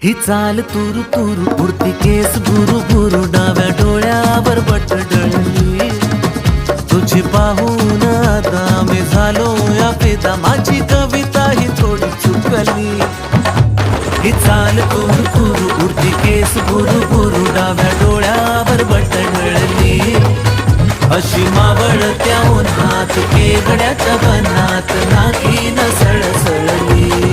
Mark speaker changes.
Speaker 1: ही चाल तुरु तुरु उडती केस भुरु भुरु डाव्या डोळ्यावर बट डळली तुझी पाहून आता मी झालो या फिदा माझी कविता ही थोडी चुकली ही चाल तुरु तुरु उडती केस भुरु भुरु डाव्या डोळ्यावर बट डळली अशी मावळत्या उन्हात केवड्याच्या बनात नाकी न सळसळली